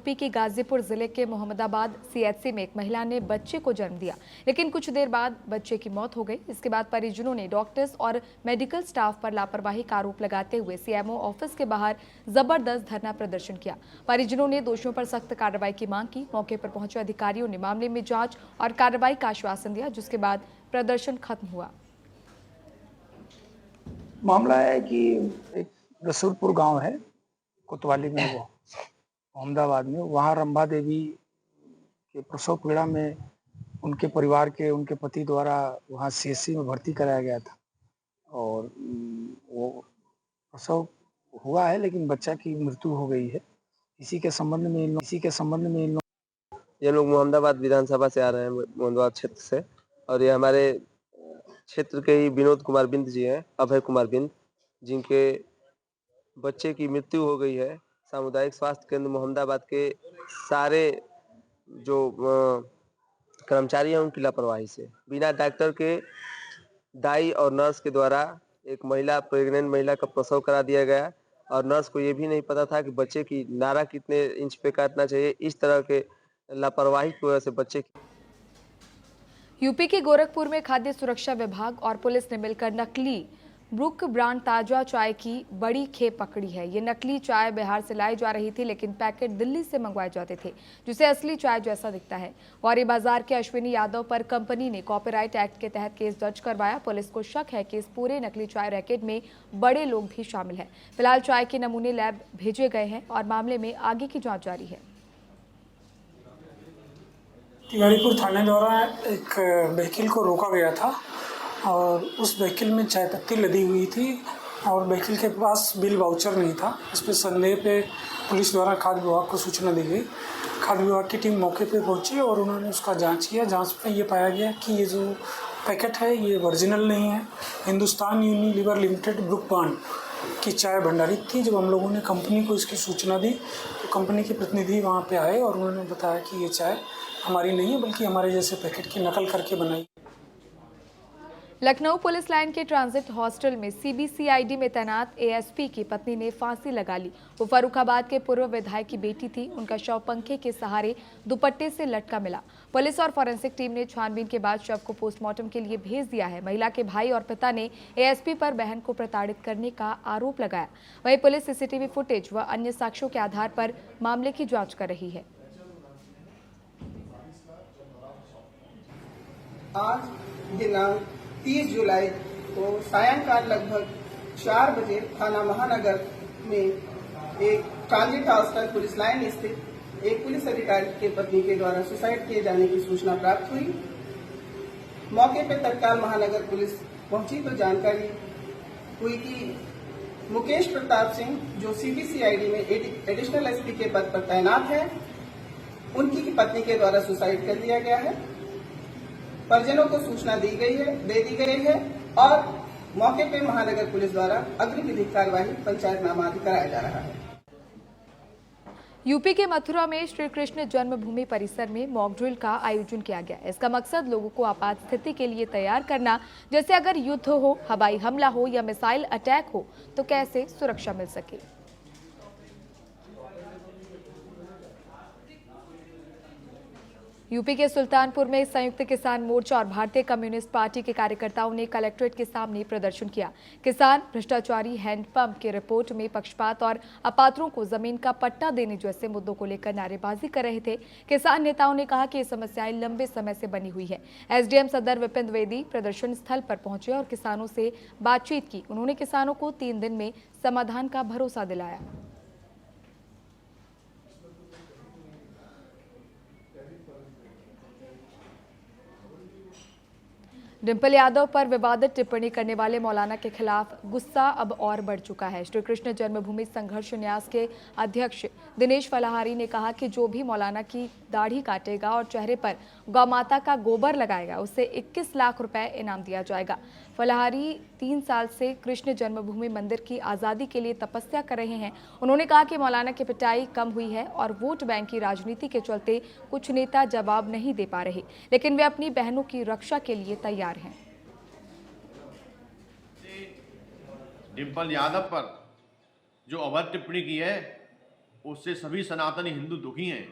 UP के गाजीपुर जिले के मोहम्मदाबाद सीएचसी में एक महिला ने बच्चे को जन्म दिया, लेकिन कुछ देर बाद बच्चे की मौत हो गई। इसके बाद परिजनों ने डॉक्टर्स और मेडिकल स्टाफ पर लापरवाही का आरोप लगाते हुए सीएमओ ऑफिस के बाहर जबरदस्त धरना प्रदर्शन किया। परिजनों ने दोषियों पर सख्त कार्रवाई की मांग की। मौके पर पहुंचे अधिकारियों ने मामले में जांच और कार्रवाई का आश्वासन दिया, जिसके बाद प्रदर्शन खत्म हुआ। मामला है कि एक रसूलपुर गांव है कोतवाली में, वो अहमदाबाद में, वहाँ रंभा देवी के प्रसव पीड़ा में उनके परिवार के, उनके पति द्वारा वहाँ सीएचसी में भर्ती कराया गया था और वो प्रसव हुआ है, लेकिन बच्चा की मृत्यु हो गई है। इसी के संबंध में ये लोग मोहम्मदाबाद विधानसभा से आ रहे हैं, मोहम्मदाबाद क्षेत्र से, और ये हमारे क्षेत्र के ही विनोद कुमार बिंद जी हैं, अभय कुमार बिंद, जिनके बच्चे की मृत्यु हो गई है। सामुदायिक स्वास्थ्य केंद्र मोहम्मदाबाद के सारे जो कर्मचारी हैं उनकी लापरवाही से, बिना डॉक्टर के दाई और नर्स के द्वारा एक प्रेग्नेंट महिला का प्रसव करा दिया गया, और नर्स को ये भी नहीं पता था कि बच्चे की नारा कितने इंच पे काटना चाहिए। इस तरह के लापरवाही की वजह से बच्चे यूपी के गोरखपुर में खाद्य सुरक्षा विभाग और पुलिस ने मिलकर नकली ब्रुक ब्रांड ताजा चाय की बड़ी खेप पकड़ी है। ये नकली चाय बिहार से लाई जा रही थी, लेकिन पैकेट दिल्ली से मंगवाए जाते थे, जिसे असली चाय जैसा दिखता है। वारी बाजार के अश्विनी यादव पर कंपनी ने कॉपीराइट एक्ट के तहत केस दर्ज करवाया। पुलिस को शक है कि इस पूरे नकली चाय रैकेट में बड़े लोग भी शामिल हैं। फिलहाल चाय के नमूने लैब भेजे गए हैं और मामले में आगे की जाँच जारी है। तिवारीपुर थाने द्वारा एक व्हीकल को रोका गया था और उस व्हीकल में चाय पत्ती लदी हुई थी और व्हीकल के पास बिल वाउचर नहीं था। इस पर संदेह पे पुलिस द्वारा खाद्य विभाग को सूचना दी गई। खाद्य विभाग की टीम मौके पे पहुंची और उन्होंने उसका जांच किया। जांच में ये पाया गया कि ये जो पैकेट है ये ओरिजिनल नहीं है। Hindustan Unilever Limited Brooke brand की चाय भंडारित थी। जब हम लोगों ने कंपनी को इसकी सूचना दी तो कंपनी के प्रतिनिधि वहाँ पे आए और उन्होंने बताया कि ये चाय हमारी नहीं है, बल्कि हमारे जैसे पैकेट की नकल करके बनाई। लखनऊ पुलिस लाइन के ट्रांजिट हॉस्टल में सीबीसीआईडी में तैनात एएसपी की पत्नी ने फांसी लगा ली। वो फर्रुखाबाद के पूर्व विधायक की बेटी थी। उनका शव पंखे के सहारे दुपट्टे से लटका मिला। पुलिस और फॉरेंसिक टीम ने छानबीन के बाद शव को पोस्टमार्टम के लिए भेज दिया है। महिला के भाई और पिता ने एएसपी पर बहन को प्रताड़ित करने का आरोप लगाया। वहीं पुलिस सीसीटीवी फुटेज व अन्य साक्ष्यों के आधार पर मामले की जाँच कर रही है। आज दिनांक 30 जुलाई को सायंकाल लगभग 4 बजे थाना महानगर में एक ट्रांजिट हॉस्टल पुलिस लाइन स्थित एक पुलिस अधिकारी के पत्नी के द्वारा सुसाइड किए जाने की सूचना प्राप्त हुई। मौके पर तत्काल महानगर पुलिस पहुंची तो जानकारी हुई कि मुकेश प्रताप सिंह, जो सीबीसीआईडी में एडिशनल एसपी के पद पर तैनात है, उनकी पत्नी के द्वारा सुसाइड कर दिया गया है। परिजनों को सूचना दे दी गई है और मौके पर महानगर पुलिस द्वारा अग्रिम विधिक कार्यवाही पंचायतनामा आदि कराया जा रहा है। यूपी के मथुरा में श्री कृष्ण जन्मभूमि परिसर में मॉक ड्रिल का आयोजन किया गया। इसका मकसद लोगों को आपात स्थिति के लिए तैयार करना, जैसे अगर युद्ध हो, हवाई हमला हो या मिसाइल अटैक हो तो कैसे सुरक्षा मिल सके। यूपी के सुल्तानपुर में संयुक्त किसान मोर्चा और भारतीय कम्युनिस्ट पार्टी के कार्यकर्ताओं ने कलेक्ट्रेट के सामने प्रदर्शन किया। किसान भ्रष्टाचारी हैंडपंप की रिपोर्ट में पक्षपात और अपात्रों को जमीन का पट्टा देने जैसे मुद्दों को लेकर नारेबाजी कर रहे थे। किसान नेताओं ने कहा कि ये समस्याएं लंबे समय से बनी हुई है। एसडीएम सदर विपिन द्विवेदी प्रदर्शन स्थल पर पहुंचे और किसानों से बातचीत की। उन्होंने किसानों को 3 दिन में समाधान का भरोसा दिलाया। डिंपल यादव पर विवादित टिप्पणी करने वाले मौलाना के खिलाफ गुस्सा अब और बढ़ चुका है। श्री कृष्ण जन्मभूमि संघर्ष न्यास के अध्यक्ष दिनेश फलाहारी ने कहा कि जो भी मौलाना की दाढ़ी काटेगा और चेहरे पर गौ माता का गोबर लगाएगा, उसे 21 लाख रुपए इनाम दिया जाएगा। फलाहारी 3 साल से कृष्ण जन्मभूमि मंदिर की आज़ादी के लिए तपस्या कर रहे हैं। उन्होंने कहा कि मौलाना की पिटाई कम हुई है और वोट बैंक की राजनीति के चलते कुछ नेता जवाब नहीं दे पा रहे, लेकिन वे अपनी बहनों की रक्षा के लिए तैयार हैं। डिंपल यादव पर जो अभद्र टिप्पणी की है, उससे सभी सनातनी हिंदू दुखी हैं।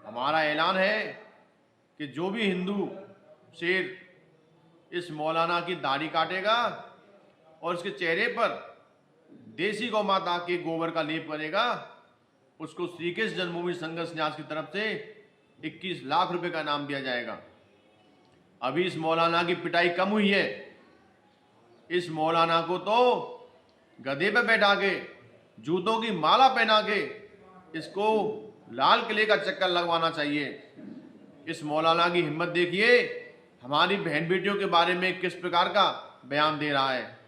हमारा ऐलान है कि जो भी हिंदू शेर इस मौलाना की दाढ़ी काटेगा और उसके चेहरे पर देसी गौ माता के गोबर का लेप करेगा, उसको श्री कृष्ण जन्मभूमि संघर्ष न्यास की तरफ से 21 लाख रुपए का इनाम दिया जाएगा। अभी इस मौलाना की पिटाई कम हुई है, इस मौलाना को तो गधे पे बैठा के, जूतों की माला पहना के इसको लाल किले का चक्कर लगवाना चाहिए। इस मौलाना की हिम्मत देखिए, हमारी बहन बेटियों के बारे में किस प्रकार का बयान दे रहा है।